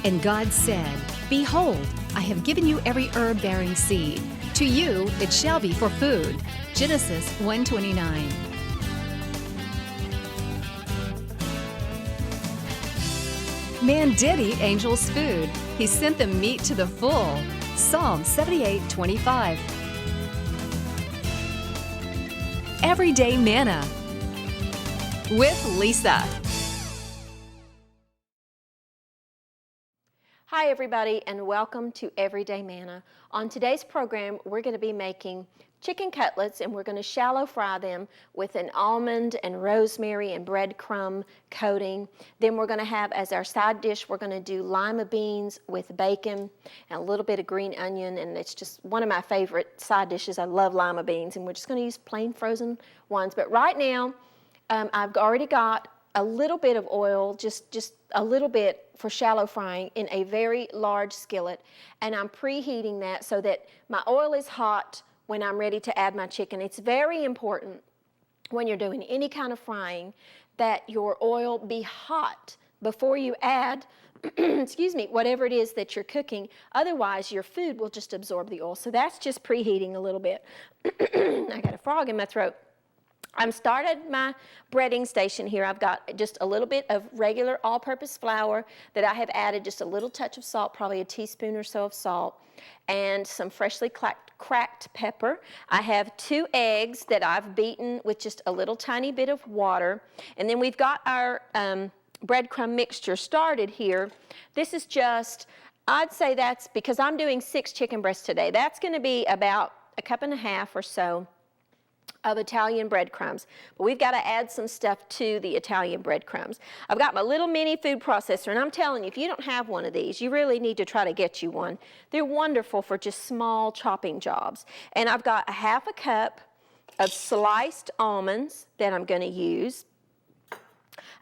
And God said, Behold, I have given you every herb-bearing seed. To you it shall be for food. Genesis 1:29. Man did eat angels' food. He sent them meat to the full. Psalm 78:25. Everyday Manna with Lisa. Hi everybody, and welcome to Everyday Manna. On today's program, we're going to be making chicken cutlets, and we're going to shallow fry them with an almond and rosemary and breadcrumb coating. Then we're going to have, as our side dish, we're going to do lima beans with bacon and a little bit of green onion, and it's just one of my favorite side dishes. I love lima beans, and we're just going to use plain frozen ones. But right now, I've already got a little bit of oil, just a little bit for shallow frying in a very large skillet, and I'm preheating that so that my oil is hot when I'm ready to add my chicken. It's very important when you're doing any kind of frying that your oil be hot before you add excuse me, whatever it is that you're cooking. Otherwise, your food will just absorb the oil. So that's just preheating a little bit. I got a frog in my throat. I've started my breading station here. I've got just a little bit of regular all-purpose flour that I have added just a little touch of salt, probably a teaspoon or so of salt, and some freshly cracked pepper. I have 2 eggs that I've beaten with just a little tiny bit of water. And then we've got our breadcrumb mixture started here. This is just, I'd say that's, because I'm doing 6 chicken breasts today, that's going to be about a cup and a half or so of Italian breadcrumbs. But we've got to add some stuff to the Italian breadcrumbs. I've got my little mini food processor, and I'm telling you, if you don't have one of these, you really need to try to get you one. They're wonderful for just small chopping jobs. And I've got a half a cup of sliced almonds that I'm going to use.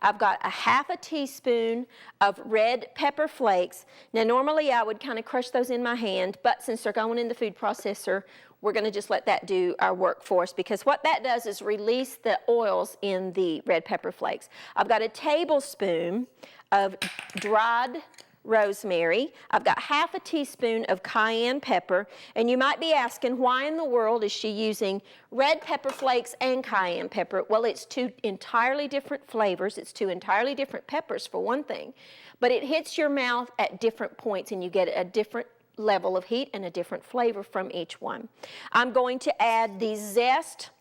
I've got a half a teaspoon of red pepper flakes. Now normally I would kind of crush those in my hand, but since they're going in the food processor, we're going to just let that do our work for us, because what that does is release the oils in the red pepper flakes. I've got a tablespoon of dried rosemary. I've got half a teaspoon of cayenne pepper, and you might be asking, why in the world is she using red pepper flakes and cayenne pepper? Well, it's 2 entirely different flavors. It's 2 entirely different peppers for one thing, but it hits your mouth at different points, and you get a different level of heat and a different flavor from each one. I'm going to add the zest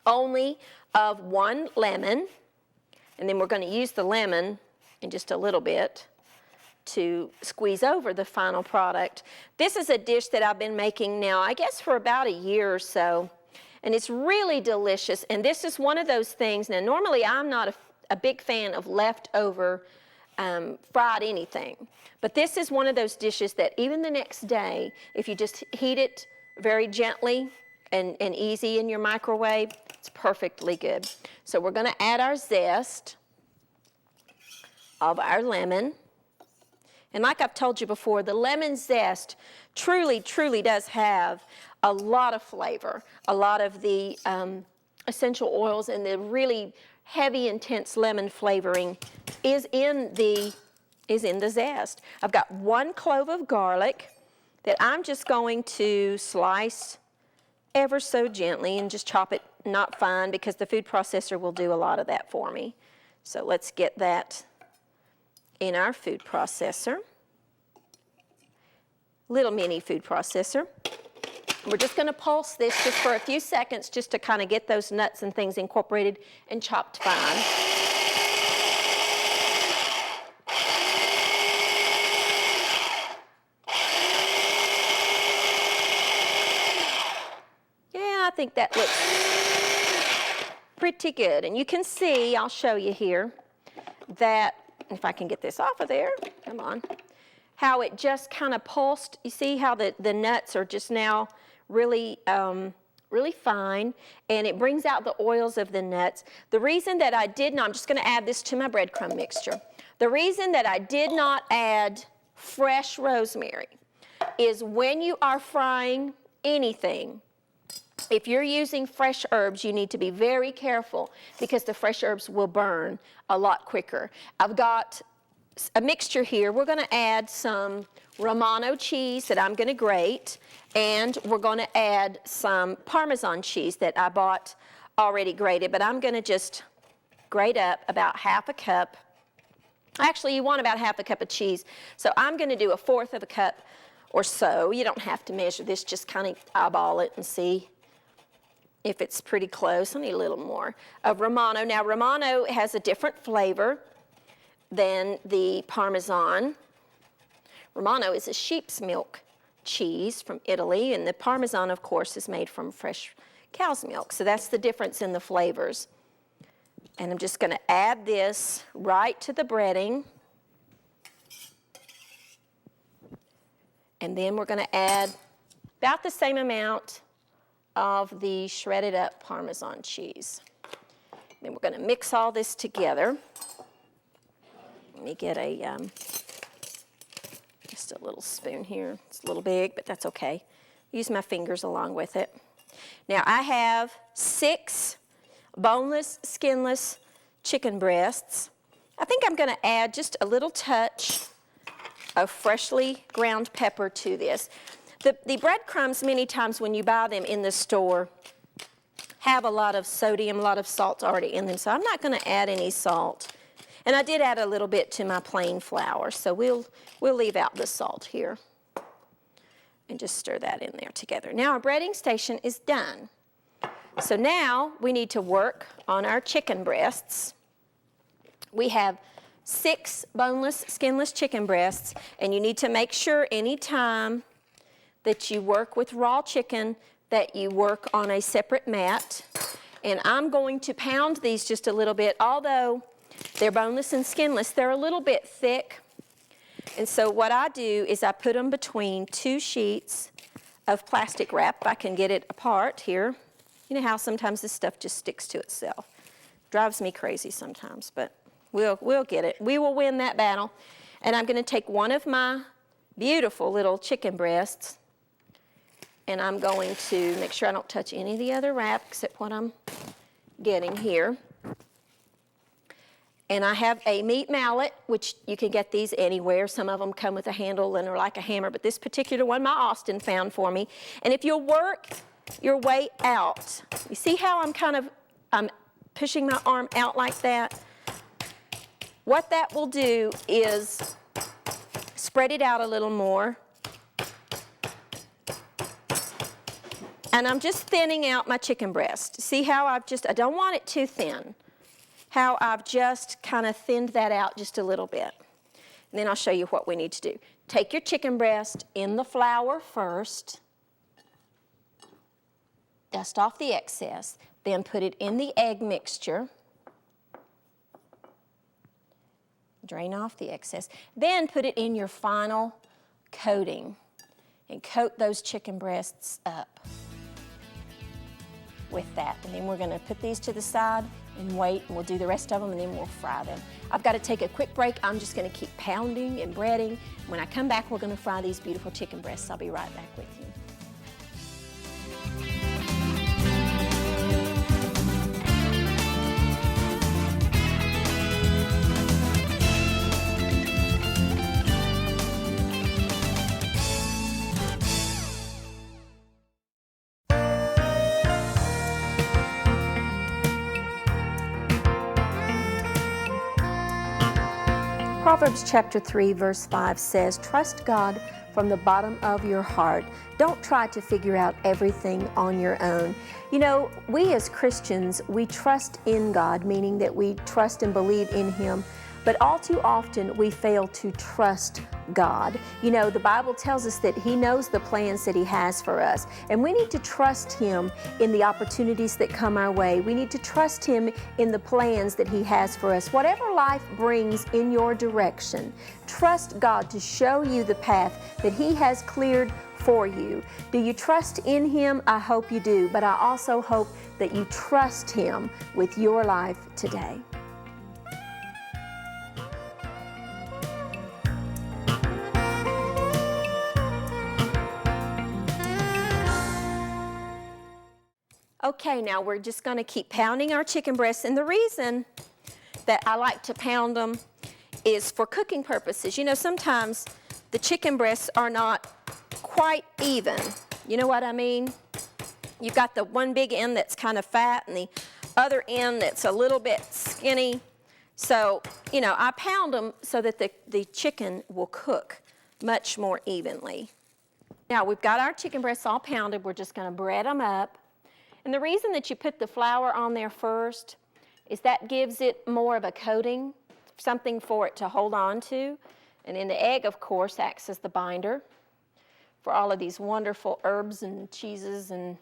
only of 1 lemon, and then we're going to use the lemon in just a little bit to squeeze over the final product. This is a dish that I've been making now, I guess, for about a year or so, and it's really delicious. And this is one of those things, now normally I'm not a big fan of leftover fried anything, but this is one of those dishes that even the next day, if you just heat it very gently and easy in your microwave, it's perfectly good. So we're going to add our zest of our lemon. And like I've told you before, the lemon zest truly does have a lot of flavor, a lot of the essential oils, and the really heavy, intense lemon flavoring is in the zest. I've got 1 clove of garlic that I'm just going to slice ever so gently and just chop it not fine, because the food processor will do a lot of that for me. So let's get that in our food processor, little mini food processor. We're just going to pulse this just for a few seconds, just to kind of get those nuts and things incorporated and chopped fine. Yeah, I think that looks pretty good. And you can see, I'll show you here, that if I can get this off of there, come on, how it just kind of pulsed. You see how the nuts are just now really fine, and it brings out the oils of the nuts. The reason that I did not, I'm just going to add this to my breadcrumb mixture. The reason that I did not add fresh rosemary is when you are frying anything, if you're using fresh herbs, you need to be very careful, because the fresh herbs will burn a lot quicker. I've got a mixture here. We're going to add some Romano cheese that I'm going to grate, and we're going to add some Parmesan cheese that I bought already grated, but I'm going to just grate up about half a cup. Actually, you want about half a cup of cheese, so I'm going to do 1/4 of a cup or so. You don't have to measure this, just kind of eyeball it and see if it's pretty close. I need a little more of Romano. Now, Romano has a different flavor than the Parmesan. Romano is a sheep's milk cheese from Italy, and the Parmesan, of course, is made from fresh cow's milk. So that's the difference in the flavors. And I'm just going to add this right to the breading. And then we're going to add about the same amount of the shredded up Parmesan cheese. Then we're going to mix all this together. Let me get just a little spoon here. It's a little big, but that's okay. Use my fingers along with it. Now I have 6 boneless, skinless chicken breasts. I think I'm going to add just a little touch of freshly ground pepper to this. The breadcrumbs, many times when you buy them in the store, have a lot of sodium, a lot of salt already in them, so I'm not going to add any salt. And I did add a little bit to my plain flour, so we'll leave out the salt here and just stir that in there together. Now our breading station is done. So now we need to work on our chicken breasts. We have 6 boneless, skinless chicken breasts, and you need to make sure anytime that you work with raw chicken that you work on a separate mat. And I'm going to pound these just a little bit. Although they're boneless and skinless, they're a little bit thick. And so what I do is I put them between 2 sheets of plastic wrap. If I can get it apart here. You know how sometimes this stuff just sticks to itself. Drives me crazy sometimes, but we'll get it. We will win that battle. And I'm going to take one of my beautiful little chicken breasts, and I'm going to make sure I don't touch any of the other wrap except what I'm getting here. And I have a meat mallet, which you can get these anywhere. Some of them come with a handle and are like a hammer, but this particular one my Austin found for me. And if you'll work your way out, you see how I'm pushing my arm out like that? What that will do is spread it out a little more. And I'm just thinning out my chicken breast. See how I don't want it too thin. How I've just kind of thinned that out just a little bit. And then I'll show you what we need to do. Take your chicken breast in the flour first. Dust off the excess. Then put it in the egg mixture. Drain off the excess. Then put it in your final coating. And coat those chicken breasts up with that. And then we're going to put these to the side and wait, and we'll do the rest of them, and then we'll fry them. I've got to take a quick break. I'm just going to keep pounding and breading. When I come back, we're going to fry these beautiful chicken breasts. I'll be right back with you. Proverbs chapter 3, verse 5 says, "Trust God from the bottom of your heart. Don't try to figure out everything on your own." You know, we as Christians, we trust in God, meaning that we trust and believe in Him, but all too often we fail to trust God. You know, the Bible tells us that He knows the plans that He has for us, and we need to trust Him in the opportunities that come our way. We need to trust Him in the plans that He has for us. Whatever life brings in your direction, trust God to show you the path that He has cleared for you. Do you trust in Him? I hope you do, but I also hope that you trust Him with your life today. Okay, now we're just going to keep pounding our chicken breasts, and the reason that I like to pound them is for cooking purposes. You know, sometimes the chicken breasts are not quite even. You know what I mean? You've got the one big end that's kind of fat and the other end that's a little bit skinny. So, you know, I pound them so that the chicken will cook much more evenly. Now, we've got our chicken breasts all pounded. We're just going to bread them up. And the reason that you put the flour on there first is that gives it more of a coating, something for it to hold on to. And then the egg, of course, acts as the binder for all of these wonderful herbs and cheeses and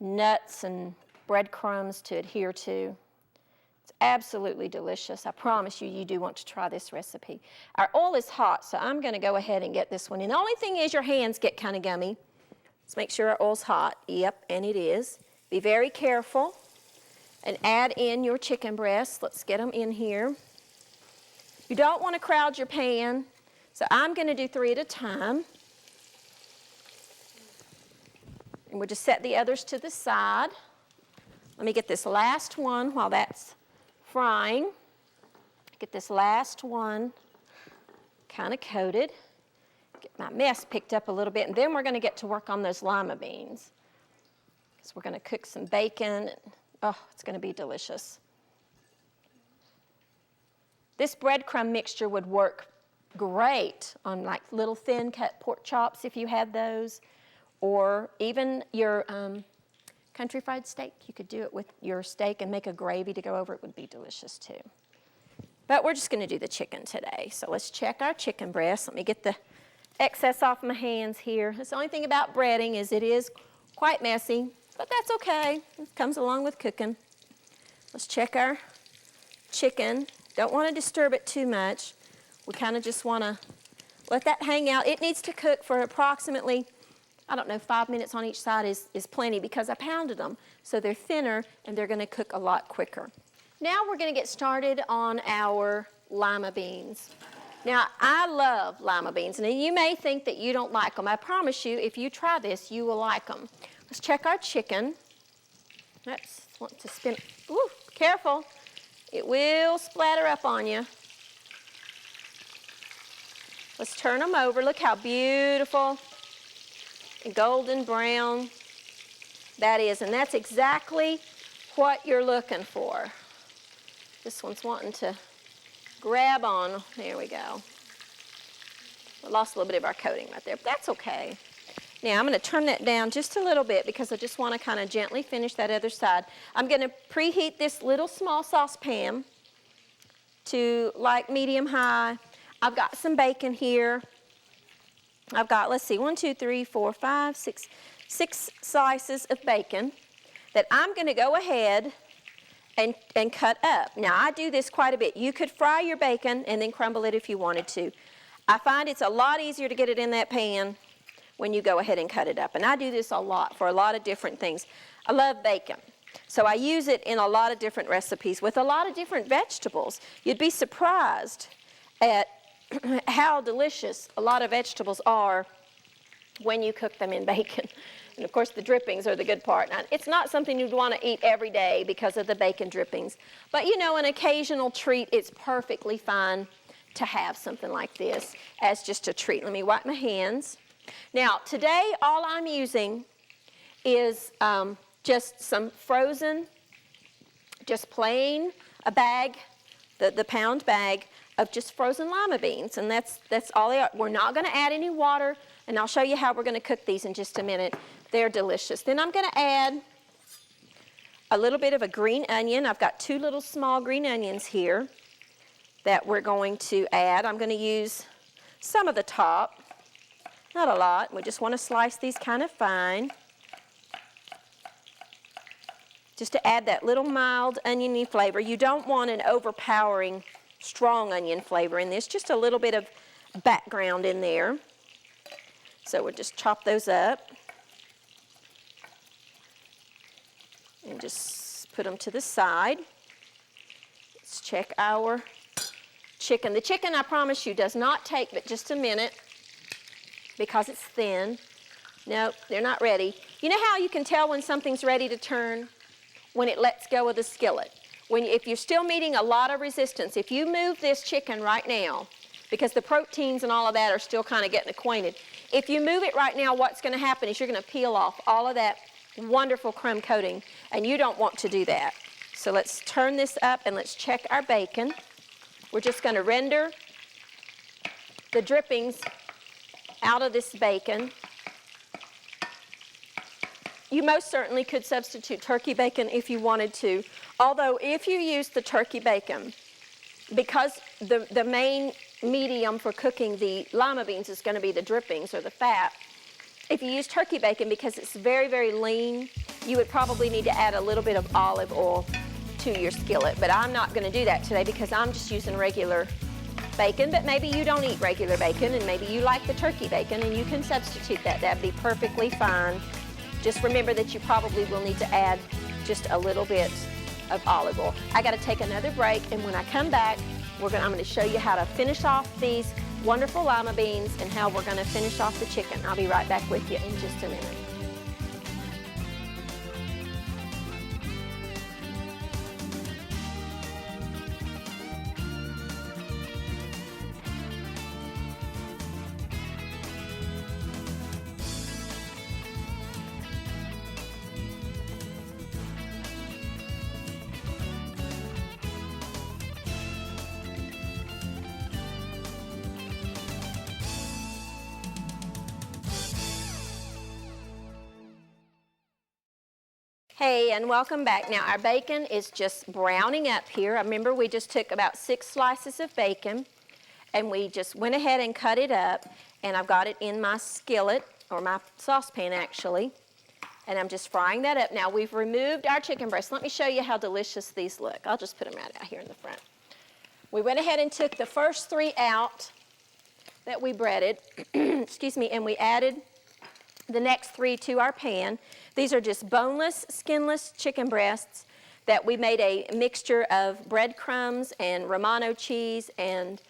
nuts and breadcrumbs to adhere to. It's absolutely delicious. I promise you, you do want to try this recipe. Our oil is hot, so I'm going to go ahead and get this one. And the only thing is your hands get kind of gummy. Let's make sure our oil's hot. Yep, and it is. Be very careful and add in your chicken breasts. Let's get them in here. You don't want to crowd your pan, so I'm going to do 3 at a time. And we'll just set the others to the side. Let me get this last one while that's frying. Get this last one kind of coated. Get my mess picked up a little bit, and then we're going to get to work on those lima beans. So we're going to cook some bacon. Oh, it's going to be delicious. This breadcrumb mixture would work great on like little thin cut pork chops if you had those, or even your country fried steak. You could do it with your steak and make a gravy to go over. It would be delicious too. But we're just going to do the chicken today. So let's check our chicken breast. Let me get the excess off my hands here. That's the only thing about breading is it is quite messy, but that's okay. It comes along with cooking. Let's check our chicken. Don't want to disturb it too much. We kind of just want to let that hang out. It needs to cook for approximately, I don't know, 5 minutes on each side is plenty because I pounded them. So they're thinner and they're going to cook a lot quicker. Now we're going to get started on our lima beans. Now, I love lima beans, and you may think that you don't like them. I promise you, if you try this, you will like them. Let's check our chicken. Oops, want to spin. Ooh, careful. It will splatter up on you. Let's turn them over. Look how beautiful and golden brown that is, and that's exactly what you're looking for. This one's wanting to grab on. There we go. We lost a little bit of our coating right there, but that's okay. Now I'm going to turn that down just a little bit because I just want to kind of gently finish that other side. I'm going to preheat this little small saucepan to like medium high. I've got some bacon here. I've got, let's see, 1, 2, 3, 4, 5, 6 slices of bacon that I'm going to go ahead and cut up. Now, I do this quite a bit. You could fry your bacon and then crumble it if you wanted to. I find it's a lot easier to get it in that pan when you go ahead and cut it up. And I do this a lot for a lot of different things. I love bacon. So I use it in a lot of different recipes with a lot of different vegetables. You'd be surprised at how delicious a lot of vegetables are when you cook them in bacon. And of course the drippings are the good part. Now, it's not something you'd want to eat every day because of the bacon drippings. But you know, an occasional treat, it's perfectly fine to have something like this as just a treat. Let me wipe my hands. Now today all I'm using is just some frozen, just plain, a bag, the pound bag of just frozen lima beans, and that's all they are. We're not going to add any water, and I'll show you how we're going to cook these in just a minute. They're delicious. Then I'm going to add a little bit of a green onion. I've got 2 little small green onions here that we're going to add. I'm going to use some of the top, not a lot. We just want to slice these kind of fine, just to add that little mild oniony flavor. You don't want an overpowering strong onion flavor in this, just a little bit of background in there. So we'll just chop those up and just put them to the side. Let's check our chicken. The chicken, I promise you, does not take but just a minute because it's thin. Nope, they're not ready. You know how you can tell when something's ready to turn? When it lets go of the skillet. if you're still meeting a lot of resistance, if you move this chicken right now, because the proteins and all of that are still kind of getting acquainted, if you move it right now, what's going to happen is you're going to peel off all of that wonderful crumb coating, and you don't want to do that. So let's turn this up and let's check our bacon. We're just going to render the drippings out of this bacon. You most certainly could substitute turkey bacon if you wanted to, although if you use the turkey bacon, because the main medium for cooking the lima beans is going to be the drippings or the fat, if you use turkey bacon, because it's very, very lean, you would probably need to add a little bit of olive oil to your skillet. But I'm not going to do that today because I'm just using regular bacon. But maybe you don't eat regular bacon, and maybe you like the turkey bacon, and you can substitute that. That'd be perfectly fine. Just remember that you probably will need to add just a little bit of olive oil. I got to take another break, and when I come back, I'm going to show you how to finish off these wonderful lima beans and how we're going to finish off the chicken. I'll be right back with you in just a minute. Hey, and welcome back. Now, our bacon is just browning up here. Remember, we just took about 6 slices of bacon, and we just went ahead and cut it up, and I've got it in my skillet, or my saucepan, actually, and I'm just frying that up. Now, we've removed our chicken breasts. Let me show you how delicious these look. I'll just put them right out here in the front. We went ahead and took the first 3 out that we breaded, excuse me, and we added the next 3 to our pan. These are just boneless, skinless chicken breasts that we made a mixture of breadcrumbs and Romano cheese and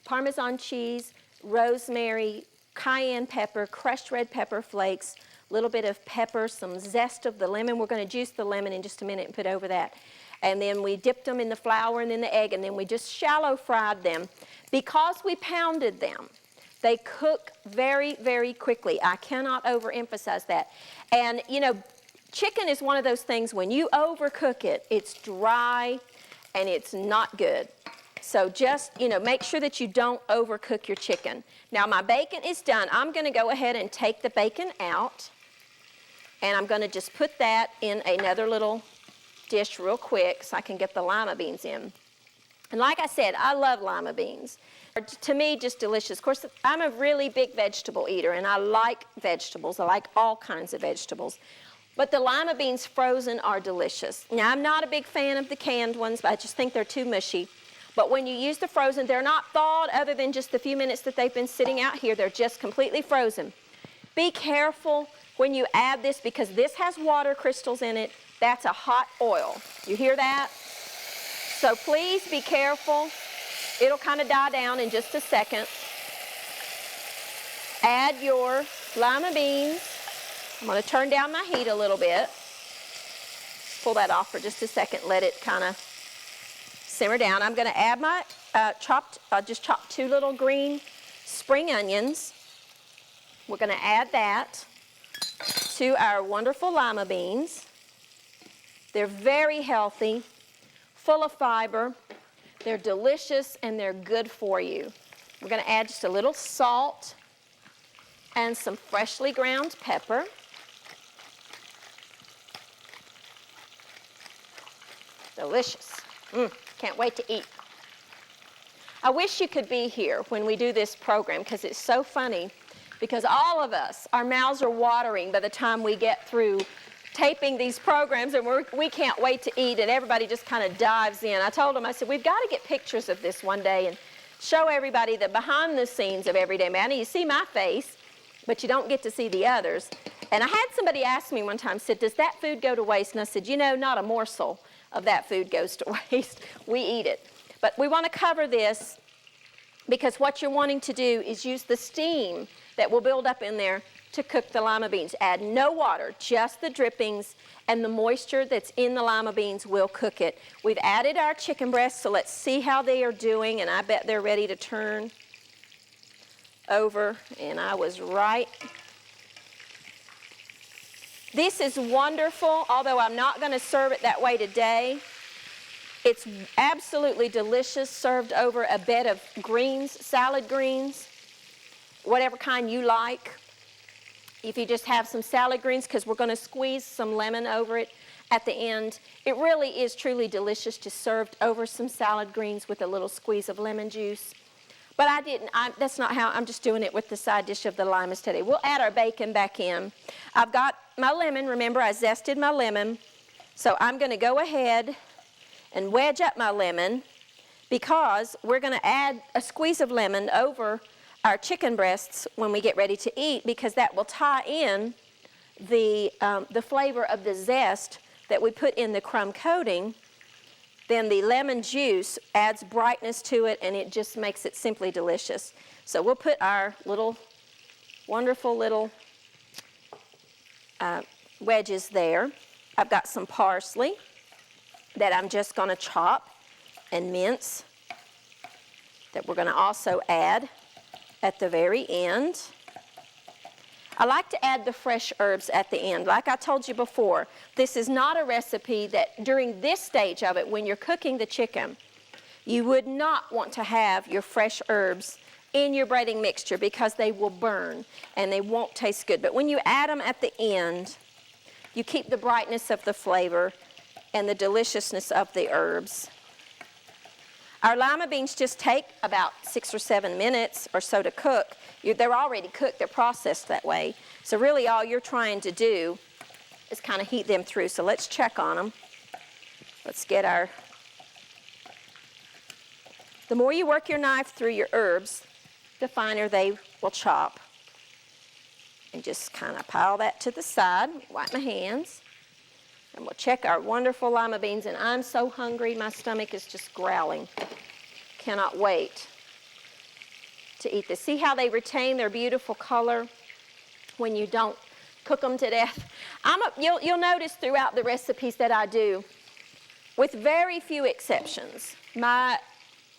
Parmesan cheese, rosemary, cayenne pepper, crushed red pepper flakes, a little bit of pepper, some zest of the lemon. We're going to juice the lemon in just a minute and put over that. And then we dipped them in the flour and then the egg, and then we just shallow fried them. Because we pounded them, they cook very, very quickly. I cannot overemphasize that. And, you know, chicken is one of those things, when you overcook it, it's dry and it's not good. So just, you know, make sure that you don't overcook your chicken. Now, my bacon is done. I'm going to go ahead and take the bacon out, and I'm going to just put that in another little dish real quick so I can get the lima beans in. And like I said, I love lima beans. To me, just delicious. Of course, I'm a really big vegetable eater, and I like vegetables. I like all kinds of vegetables. But the lima beans frozen are delicious. Now, I'm not a big fan of the canned ones, but I just think they're too mushy. But when you use the frozen, they're not thawed other than just the few minutes that they've been sitting out here. They're just completely frozen. Be careful when you add this, because this has water crystals in it. That's a hot oil. You hear that? So please be careful. It'll kind of die down in just a second. Add your lima beans. I'm going to turn down my heat a little bit. Pull that off for just a second. Let it kind of simmer down. I'm going to add my just chopped 2 little green spring onions. We're going to add that to our wonderful lima beans. They're very healthy, full of fiber. They're delicious, and they're good for you. We're going to add just a little salt and some freshly ground pepper. Delicious. Can't wait to eat. I wish you could be here when we do this program, because it's so funny, because all of us, our mouths are watering by the time we get through taping these programs, and we can't wait to eat, and everybody just kind of dives in. I told them, I said, we've got to get pictures of this one day and show everybody the behind the scenes of Everyday Manna. You see my face, but you don't get to see the others. And I had somebody ask me one time, said, does that food go to waste? And I said, you know, not a morsel of that food goes to waste. We eat it. But we want to cover this because what you're wanting to do is use the steam that will build up in there to cook the lima beans. Add no water, just the drippings, and the moisture that's in the lima beans will cook it. We've added our chicken breasts, so let's see how they are doing, and I bet they're ready to turn over, and I was right. This is wonderful, although I'm not going to serve it that way today. It's absolutely delicious served over a bed of greens, salad greens, whatever kind you like. If you just have some salad greens, because we're going to squeeze some lemon over it at the end. It really is truly delicious just served over some salad greens with a little squeeze of lemon juice. But that's not how, I'm just doing it with the side dish of the limas today. We'll add our bacon back in. I've got my lemon. Remember, I zested my lemon. So I'm going to go ahead and wedge up my lemon because we're going to add a squeeze of lemon over our chicken breasts when we get ready to eat, because that will tie in the flavor of the zest that we put in the crumb coating. Then the lemon juice adds brightness to it, and it just makes it simply delicious. So we'll put our little, wonderful little wedges there. I've got some parsley that I'm just going to chop and mince that we're going to also add at the very end. I like to add the fresh herbs at the end. Like I told you before, this is not a recipe that during this stage of it, when you're cooking the chicken, you would not want to have your fresh herbs in your breading mixture because they will burn and they won't taste good. But when you add them at the end, you keep the brightness of the flavor and the deliciousness of the herbs. Our lima beans just take about 6 or 7 minutes or so to cook. They're already cooked, they're processed that way. So really all you're trying to do is kind of heat them through. So let's check on them. Let's get the more you work your knife through your herbs, the finer they will chop. And just kind of pile that to the side, wipe my hands. And we'll check our wonderful lima beans, and I'm so hungry, my stomach is just growling. Cannot wait to eat this. See how they retain their beautiful color when you don't cook them to death? You'll notice throughout the recipes that I do, with very few exceptions, my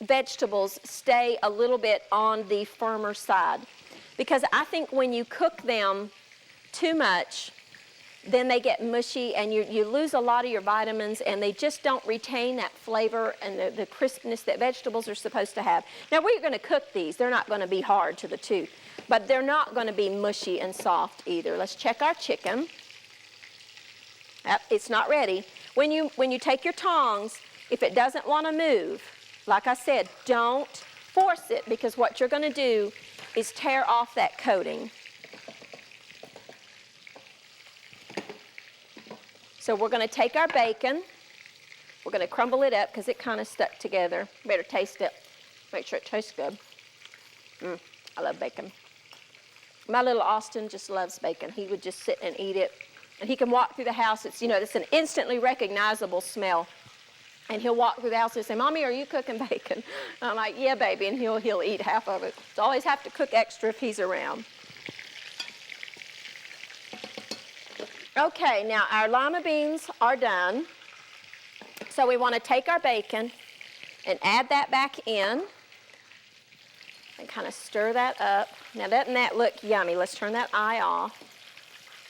vegetables stay a little bit on the firmer side. Because I think when you cook them too much, then they get mushy and you lose a lot of your vitamins, and they just don't retain that flavor and the crispness that vegetables are supposed to have. Now we're going to cook these. They're not going to be hard to the tooth, but they're not going to be mushy and soft either. Let's check our chicken. It's not ready. When you take your tongs, if it doesn't want to move, like I said, don't force it, because what you're going to do is tear off that coating. So we're going to take our bacon. We're going to crumble it up because it kind of stuck together. Better taste it. Make sure it tastes good. I love bacon. My little Austin just loves bacon. He would just sit and eat it. And he can walk through the house. It's an instantly recognizable smell. And he'll walk through the house and say, "Mommy, are you cooking bacon?" And I'm like, "Yeah, baby," and he'll eat half of it. So I always have to cook extra if he's around. Okay, now our lima beans are done. So we want to take our bacon and add that back in and kind of stir that up. Now doesn't that look yummy? Let's turn that eye off.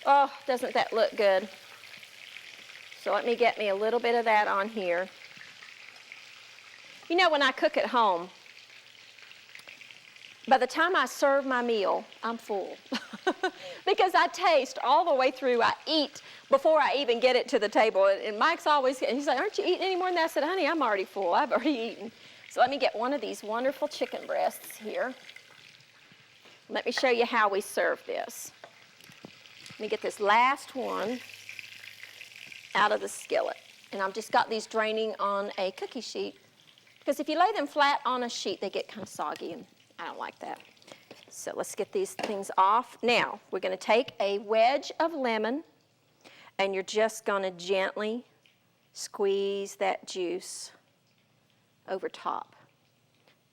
Oh, doesn't that look good? So let me get me a little bit of that on here. You know, when I cook at home, by the time I serve my meal, I'm full. Because I taste all the way through. I eat before I even get it to the table. And Mike's always, he's like, "Aren't you eating any more than that?" I said, "Honey, I'm already full. I've already eaten." So let me get one of these wonderful chicken breasts here. Let me show you how we serve this. Let me get this last one out of the skillet. And I've just got these draining on a cookie sheet. Because if you lay them flat on a sheet, they get kind of soggy, and I don't like that. So let's get these things off. Now, we're going to take a wedge of lemon, and you're just going to gently squeeze that juice over top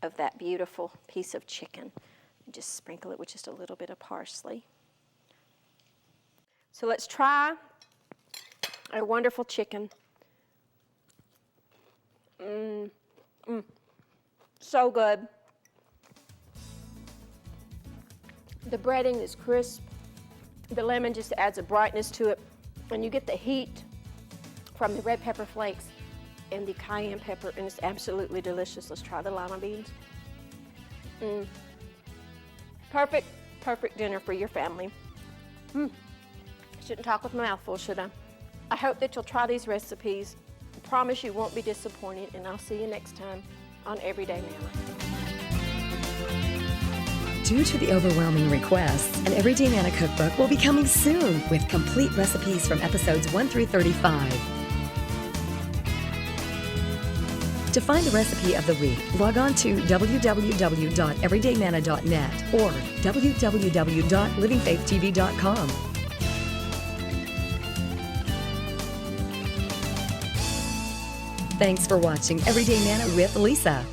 of that beautiful piece of chicken. And just sprinkle it with just a little bit of parsley So let's try our wonderful chicken. So good. The breading is crisp. The lemon just adds a brightness to it. And you get the heat from the red pepper flakes and the cayenne pepper, and it's absolutely delicious. Let's try the lima beans. Perfect, perfect dinner for your family. Shouldn't talk with my mouth full, should I? I hope that you'll try these recipes. I promise you won't be disappointed, and I'll see you next time on Everyday Manna. Due to the overwhelming requests, an Everyday Manna cookbook will be coming soon with complete recipes from episodes 1 through 35. To find the recipe of the week, log on to www.everydaymanna.net or www.livingfaithtv.com. Thanks for watching Everyday Manna with Lisa.